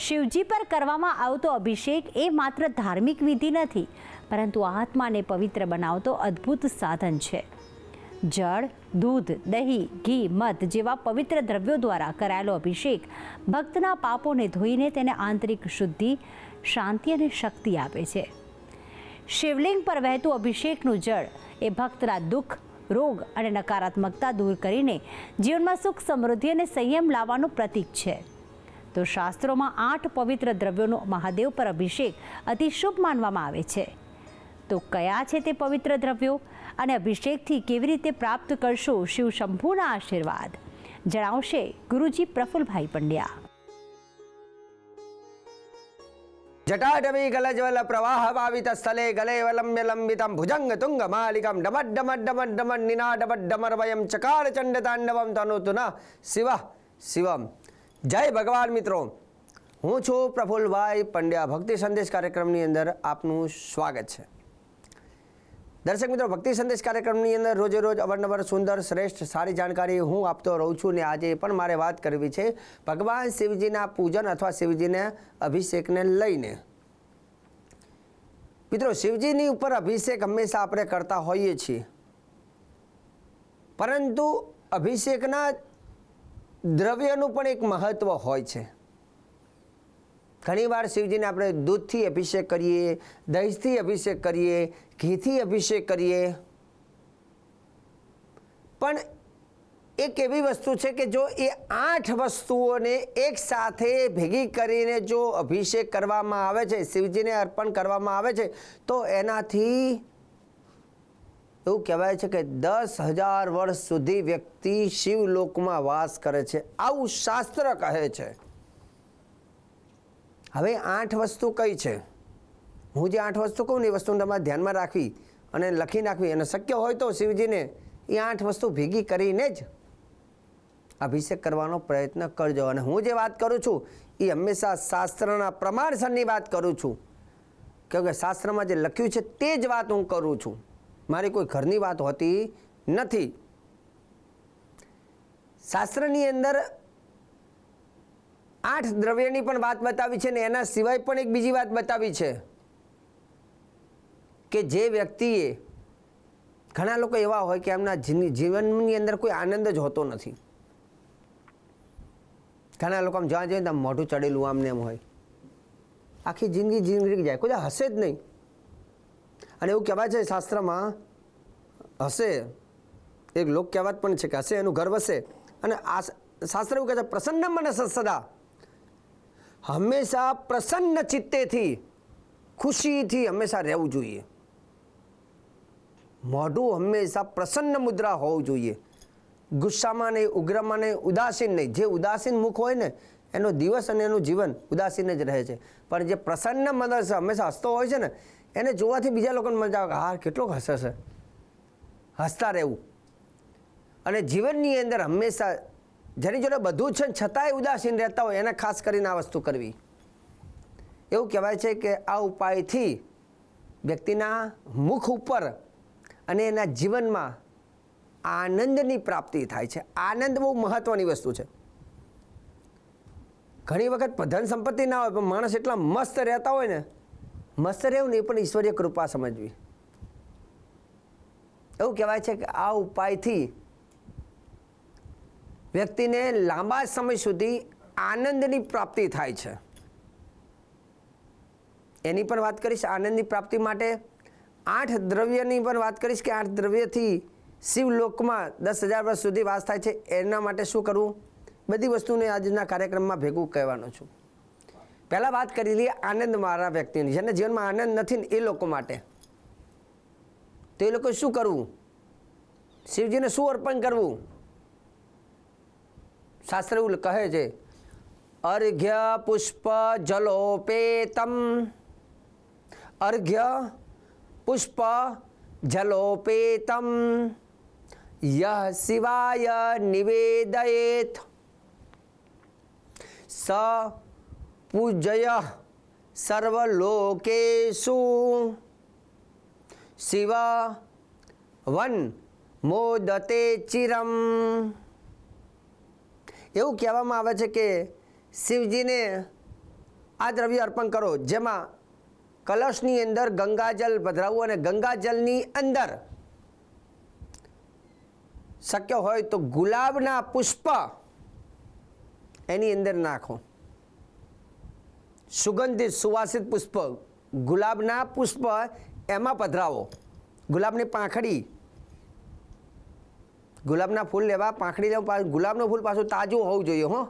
શિવજી પર કરવામાં આવતો અભિષેક એ માત્ર ધાર્મિક વિધિ નથી, પરંતુ આત્માને પવિત્ર બનાવતો અદ્ભુત સાધન છે. જળ, દૂધ, દહીં, ઘી, મધ જેવા પવિત્ર દ્રવ્યો દ્વારા કરાયેલો અભિષેક ભક્તના પાપોને ધોઈને તેને આંતરિક શુદ્ધિ, શાંતિ અને શક્તિ આપે છે. શિવલિંગ પર વહેતું અભિષેકનું જળ એ ભક્તના દુઃખ, રોગ અને નકારાત્મકતા દૂર કરીને જીવનમાં સુખ, સમૃદ્ધિ અને સંયમ લાવવાનું પ્રતીક છે. તો શાસ્ત્રોમાં 8 પવિત્ર દ્રવ્યોનો મહાદેવ પર અભિષેક અતિ શુભ માનવામાં આવે છે. તો કયા છે તે પવિત્ર દ્રવ્યો અને અભિષેકથી કેવી રીતે પ્રાપ્ત કરશો શિવ શંભુના આશીર્વાદ, જણાવશે ગુરુજી પ્રફુલભાઈ પંડ્યા. જટાટવી ગલજ્વલ પ્રવાહ ભાવિત સ્થલે ગલે વલંબ્ય લંબિતમ ભુજંગ તુંગ માલિકમ ડમડ ડમડ ડમડ ડમડ નિનાદમડ ડમર વયમ ચકાર ચંડ તાંડવમ તનુતુ ન શિવ શિવમ. જય ભગવાન મિત્રો, હું છું પ્રફુલભાઈ પંડ્યા. ભક્તિ સંદેશ કાર્યક્રમની અંદર આપનું સ્વાગત છે. દર્શક મિત્રો, ભક્તિ સંદેશ કાર્યક્રમની અંદર રોજે રોજ અવારનવાર સુંદર, શ્રેષ્ઠ, સારી જાણકારી હું આપતો રહું છું. ને આજે પણ મારે વાત કરવી છે ભગવાન શિવજીના પૂજન અથવા શિવજીના અભિષેકને લઈને. મિત્રો, શિવજીની ઉપર અભિષેક હંમેશા આપણે કરતા હોઈએ છીએ, પરંતુ અભિષેકના દ્રવ્યનું પણ એક મહત્વ હોય છે. ઘણીવાર શિવજીને આપણે દૂધથી અભિષેક કરીએ, દહીંથી અભિષેક કરીએ, ઘીથી અભિષેક કરીએ, પણ એક એવી વસ્તુ છે કે જો એ 8 વસ્તુઓને એક સાથે ભેગી કરીને જો અભિષેક કરવામાં આવે છે, શિવજીને અર્પણ કરવામાં આવે છે, તો એનાથી એવું કહેવાય છે કે 10,000 વર્ષ સુધી વ્યક્તિ શિવલોકમાં વાસ કરે છે, આવું શાસ્ત્ર કહે છે. હવે 8 વસ્તુ કઈ છે? હું જે 8 વસ્તુ કહું ને એ વસ્તુને તમારે ધ્યાનમાં રાખવી અને લખી નાખવી, અને શક્ય હોય તો શિવજીને એ 8 વસ્તુ ભેગી કરીને જ અભિષેક કરવાનો પ્રયત્ન કરજો. અને હું જે વાત કરું છું એ હંમેશા શાસ્ત્રના પ્રમાણસરની વાત કરું છું, કેમકે શાસ્ત્રમાં જે લખ્યું છે તે જ વાત હું કરું છું, મારી કોઈ ઘરની વાત હોતી નથી. શાસ્ત્રની અંદર 8 દ્રવ્યની પણ વાત બતાવી છે, ને એના સિવાય પણ એક બીજી વાત બતાવી છે કે જે વ્યક્તિએ, ઘણા લોકો એવા હોય કે એમના જીવનની અંદર કોઈ આનંદ જ હોતો નથી. ઘણા લોકો આમ જ્યાં જઈને મોઢું ચડેલું આમને એમ હોય, આખી જિંદગી જાય, કોઈ હસે જ નહીં. અને એવું કહેવાય છે શાસ્ત્રમાં, હશે એક લોક કહેવાત પણ છે કે હશે એનું ઘર વસે. અને આ શાસ્ત્ર એવું કહે છે પ્રસન્ન મનસ સદા, હંમેશા પ્રસન્ન ચિત્તેથી, ખુશીથી હંમેશા રહેવું જોઈએ. મોઢું હંમેશા પ્રસન્ન મુદ્રા હોવું જોઈએ, ગુસ્સામાં નહીં, ઉગ્રમાં નહીં, ઉદાસીન નહીં. જે ઉદાસીન મુખ હોય ને એનો દિવસ અને એનું જીવન ઉદાસીન જ રહે છે. પણ જે પ્રસન્ન મનસ હંમેશા હસતો હોય છે ને, એને જોવાથી બીજા લોકોને મજા આવે કે હા કેટલોક હસે છે, હસતા રહેવું. અને જીવનની અંદર હંમેશા જેની જોડે બધું છે છતાંય ઉદાસીન રહેતા હોય એને ખાસ કરીને આ વસ્તુ કરવી. એવું કહેવાય છે કે આ ઉપાયથી વ્યક્તિના મુખ ઉપર અને એના જીવનમાં આનંદની પ્રાપ્તિ થાય છે. આનંદ બહુ મહત્ત્વની વસ્તુ છે. ઘણી વખત ધન સંપત્તિ ના હોય પણ માણસ એટલા મસ્ત રહેતા હોય ને, મસ્ત રહેવું ને એ પણ ઈશ્વરીય કૃપા સમજવી. એવું કહેવાય છે કે આ ઉપાયથી વ્યક્તિને લાંબા સમય સુધી આનંદની પ્રાપ્તિ થાય છે. એની પણ વાત કરીશ. આનંદની પ્રાપ્તિ માટે 8 દ્રવ્યની પણ વાત કરીશ કે 8 દ્રવ્યથી શિવલોકમાં 10,000 વર્ષ સુધી વાસ થાય છે. એના માટે શું કરવું, બધી વસ્તુને આજના કાર્યક્રમમાં ભેગું કહેવાનું છું. પહેલાં વાત કરી લઈએ આનંદવાળા વ્યક્તિની, જેને જીવનમાં આનંદ નથી ને એ લોકો માટે. તો એ લોકો શું કરવું, શિવજીને શું અર્પણ કરવું? શાસ્ત્ર એવું કહે છે, અર્ઘ્ય પુષ્પ જલોપેતમ, અર્ઘ્ય પુષ્પ જલોપેતમ યહ શિવાય નિવેદયેત સ પૂજય સર્વલોકેષુ શિવ વન મોદતે ચિરમ. એવું કહેવામાં આવે છે કે શિવજીને આ દ્રવ્ય અર્પણ કરો, જેમાં કલશની અંદર ગંગાજલ પધરાવવું અને ગંગાજલની અંદર શક્ય હોય તો ગુલાબના પુષ્પ એની અંદર નાખો. સુગંધિત સુવાસિત પુષ્પ, ગુલાબના પુષ્પ એમાં પધરાવો. ગુલાબની પાંખડી, ગુલાબના ફૂલ લેવા, પાંખડી લેવા. ગુલાબનું ફૂલ પાછું તાજું હોવું જોઈએ. હો,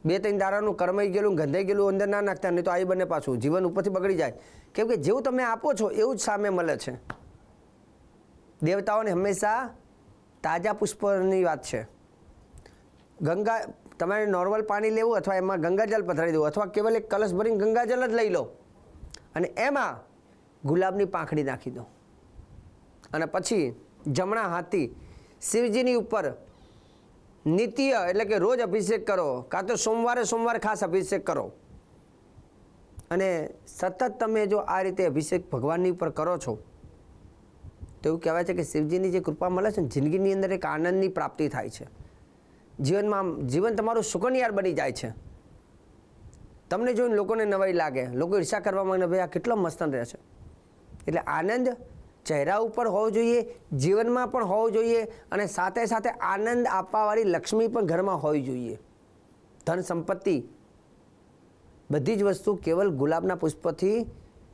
2-3 દાડાનું કરમાઈ ગયેલું, ગંધાઈ ગયેલું અંદર ના નાખતા, નહીં તો આ બંને પાછું જીવન ઉપરથી બગડી જાય. કેમ કે જેવું તમે આપો છો એવું જ સામે મળે છે. દેવતાઓને હંમેશા તાજા પુષ્પની વાત છે. ગંગા, તમારે નોર્મલ પાણી લેવું અથવા એમાં ગંગાજલ પધરાવી દેવું, અથવા કેવલ એક કલશ ભરીને ગંગાજલ જ લઈ લો અને એમાં ગુલાબની પાંખડી નાખી દો. અને પછી જમણા હાથથી શિવજીની ઉપર નિત્ય એટલે કે રોજ અભિષેક કરો, કાં તો સોમવારે ખાસ અભિષેક કરો. અને સતત તમે જો આ રીતે અભિષેક ભગવાનની ઉપર કરો છો તો એવું કહેવાય છે કે શિવજીની જે કૃપા મળે છે ને, જિંદગીની અંદર એક આનંદની પ્રાપ્તિ થાય છે. જીવન તમારું સુકન્યાર બની જાય છે. તમને જોઈને લોકોને નવાઈ લાગે, લોકો ઈર્ષા કરવા માંગે, ભાઈ આ કેટલો મસ્ત રહે છે. એટલે આનંદ ચહેરા ઉપર હોવો જોઈએ, જીવનમાં પણ હોવો જોઈએ, અને સાથે સાથે આનંદ આપવાવાળી લક્ષ્મી પણ ઘરમાં હોવી જોઈએ. ધન સંપત્તિ બધી જ વસ્તુ કેવલ ગુલાબના પુષ્પથી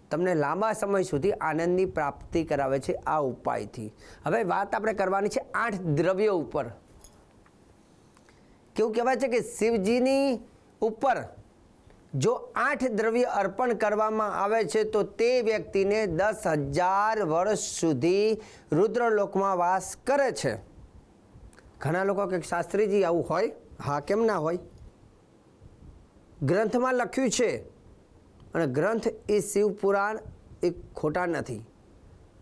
તમને લાંબા સમય સુધી આનંદની પ્રાપ્તિ કરાવે છે આ ઉપાયથી. હવે વાત આપણે કરવાની છે 8 દ્રવ્યો ઉપર. કેવું કહેવાય છે કે શિવજીની ઉપર જો 8 દ્રવ્ય અર્પણ કરવામાં આવે છે તો તે વ્યક્તિને 10,000 વર્ષ સુધી રુદ્રલોકમાં વાસ કરે છે. ઘણા લોકો કે શાસ્ત્રીજી આવું હોય? હા, કેમ ના હોય? ગ્રંથમાં લખ્યું છે, અને ગ્રંથ એ શિવપુરાણ એ ખોટા નથી.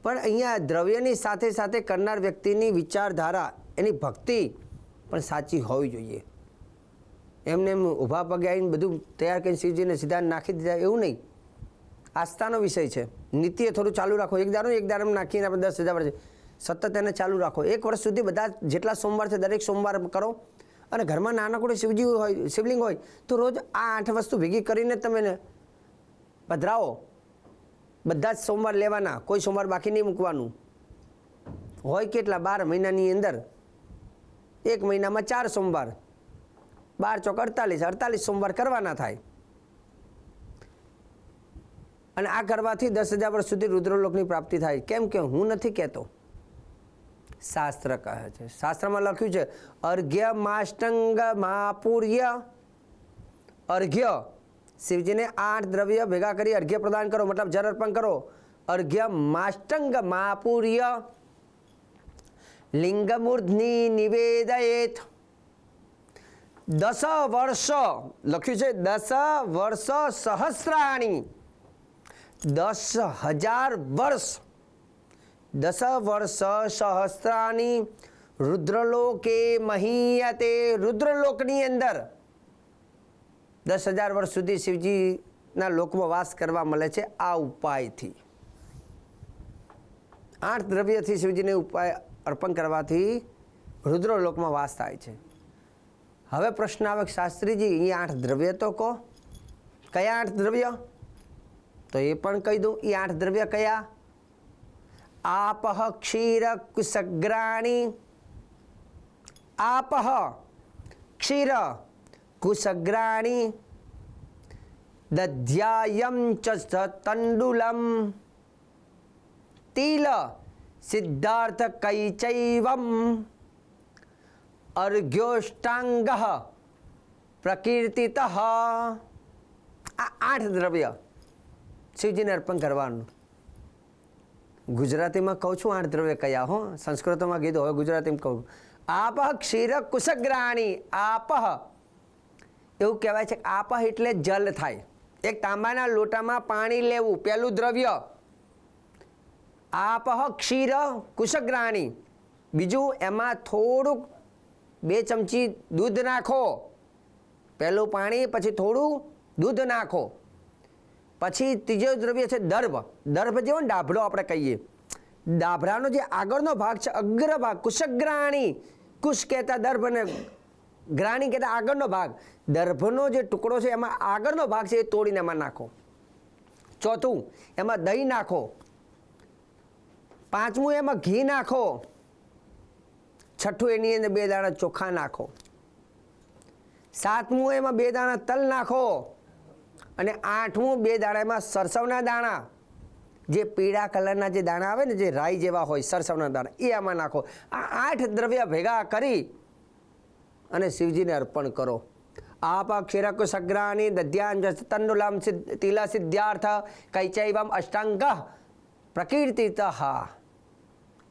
પણ અહીંયા દ્રવ્યની સાથે સાથે કરનાર વ્યક્તિની વિચારધારા, એની ભક્તિ પણ સાચી હોવી જોઈએ. એમને એમ ઊભા પગે આવીને બધું તૈયાર કરીને શિવજીને સીધા નાખી દીધા એવું નહીં. આસ્થાનો વિષય છે. નિત્ય થોડું ચાલુ રાખો. એક દાડમ નાખીને આપણે 10,000 વર્ષ સતત એને ચાલુ રાખો. 1 વર્ષ સુધી બધા જેટલા સોમવાર છે દરેક સોમવાર કરો. અને ઘરમાં નાનકડું શિવજી હોય, શિવલિંગ હોય તો રોજ આ 8 વસ્તુ ભેગી કરીને તમે પધરાવો. બધા જ સોમવાર લેવાના, કોઈ સોમવાર બાકી નહીં મૂકવાનું. હોય કેટલા? 12 મહિનાની અંદર 1 મહિનામાં 4 સોમવાર, 12 ચોક 48 સોમવાર કરવાના થાય. અને આ કરવાથી 10,000 વર્ષ સુધી રુદ્રલોકની પ્રાપ્તિ થાય. કેમ કે હું નથી કહેતો, શાસ્ત્ર કહે છે. શાસ્ત્રમાં લખ્યું છે અર્ઘ્ય માષ્ટંગ મહાપૂર્ય. અર્ઘ્ય, શિવજીને 8 દ્રવ્ય ભેગા કરી અર્ઘ્ય પ્રદાન કરો, મતલબ જળ અર્પણ કરો. અર્ઘ્ય માષ્ટંગ મહાપૂર્ય લિંગમૂર્ધની નિવેદયેત. 10 વર્ષ લખ્યું છે, 10 વર્ષ સહસ્રાણી, 10,000 વર્ષ, 10 વર્ષ સહસ્રાની રુદ્રલોકે મહીયતે. રુદ્રલોકની અંદર 10,000 વર્ષ સુધી શિવજીના લોકમાં વાસ કરવા મળે છે આ ઉપાયથી. 8 દ્રવ્યથી શિવજીને ઉપાય અર્પણ કરવાથી રુદ્રલોકમાં વાસ થાય છે. હવે પ્રશ્ન આવે, શાસ્ત્રીજી અહીંયા 8 દ્રવ્ય તો કહો, કયા 8 દ્રવ્ય? તો એ પણ કહી દઉં. એ 8 દ્રવ્ય કયા? આપહ ક્ષીર કુસગ્રાણી. આપહ ક્ષીર કુસગ્રાણી દધ્યાયમ ચ તંડુલમ તિલ સિદ્ધાર્થ કૈચૈવમ અર્ઘ્યોષ્ટાંગ પ્રકીર્તિત. આ 8 દ્રવ્ય શિવજીને અર્પણ કરવાનું. ગુજરાતીમાં કહું છું 8 દ્રવ્ય કયા. હો, સંસ્કૃતમાં કીધું, હવે ગુજરાતીમાં કહું. આપહ ક્ષીર કુસગ્રાણી. આપહ એવું કહેવાય છે, આપહ એટલે જલ થાય. એક તાંબાના લોટામાં પાણી લેવું, પહેલું દ્રવ્ય. આપહ ક્ષીર કુસગ્રાણી. બીજું, એમાં થોડુંક 2 ચમચી દૂધ નાખો. પહેલું પાણી, પછી થોડું દૂધ નાખો. પછી ત્રીજો દ્રવ્ય છે દર્ભ. દર્ભ જેવો ને ડાભડો આપણે કહીએ, ડાભડાનો જે આગળનો ભાગ છે, અગ્રભાગ, કુશગ્રાણી. કુશ કહેતા દર્ભને ગ્રાણી કહેતા આગળનો ભાગ, દર્ભનો જે ટુકડો છે એમાં આગળનો ભાગ છે એ તોડીને એમાં નાખો. ચોથું, એમાં દહીં નાખો. પાંચમું, એમાં ઘી નાખો. છઠ્ઠું, એની અંદર 2 દાણા ચોખા નાખો. સાતમું, એમાં 2 દાણા તલ નાખો. અને આઠમું, 2 દાણા એમાં સરસવના દાણા, જે પીળા કલરના જે દાણા આવે ને, જે રાઈ જેવા હોય, સરસવના દાણા, એ આમાં નાખો. આ 8 દ્રવ્ય ભેગા કરી અને શિવજીને અર્પણ કરો. આપાક્ષીરક સગ્રાની દધ્યાન તન્નુલામ તિલા સિદ્ધાર્થ કૈચૈવમ અષ્ટાંગ પ્રકીર્તિતઃ.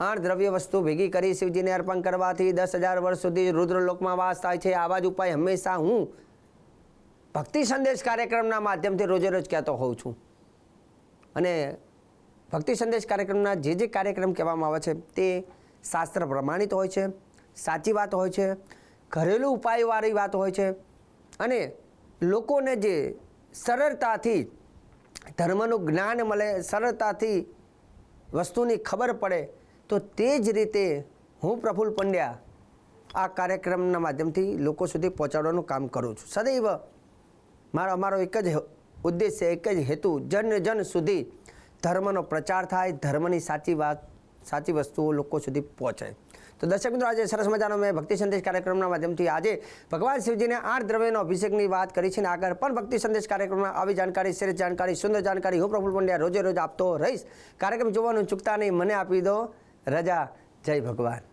8 દ્રવ્ય વસ્તુ ભેગી કરી શિવજીને અર્પણ કરવાથી 10,000 વર્ષ સુધી રુદ્રલોકમાં વાસ થાય છે. આવા જ ઉપાય હંમેશા હું ભક્તિ સંદેશ કાર્યક્રમના માધ્યમથી રોજે રોજ કહેતો હોઉં છું. અને ભક્તિ સંદેશ કાર્યક્રમના જે કાર્યક્રમ કહેવામાં આવે છે તે શાસ્ત્ર પ્રમાણિત હોય છે, સાચી વાત હોય છે, ઘરેલું ઉપાયવાળી વાત હોય છે. અને લોકોને જે સરળતાથી ધર્મનું જ્ઞાન મળે, સરળતાથી વસ્તુની ખબર પડે, તો તે જ રીતે હું પ્રફુલ્લ પંડ્યા આ કાર્યક્રમના માધ્યમથી લોકો સુધી પહોંચાડવાનું કામ કરું છું. સદૈવ અમારો એક જ ઉદ્દેશ્ય, એક જ હેતુ, જન સુધી ધર્મનો પ્રચાર થાય, ધર્મની સાચી વાત, સાચી વસ્તુઓ લોકો સુધી પહોંચે. તો દર્શક મિત્રો, આજે સરસ મજાનો મેં ભક્તિ સંદેશ કાર્યક્રમના માધ્યમથી આજે ભગવાન શિવજીને 8 દ્રવ્યનો અભિષેકની વાત કરી છે. અને આગળ પણ ભક્તિ સંદેશ કાર્યક્રમમાં આવી જાણકારી, શ્રેષ્ઠ જાણકારી, સુંદર જાણકારી હું પ્રફુલ્લ પંડ્યા રોજે રોજ આપતો રહીશ. કાર્યક્રમ જોવાનું ચૂકતા નહીં. મને આપી દો રજા. જય ભગવાન.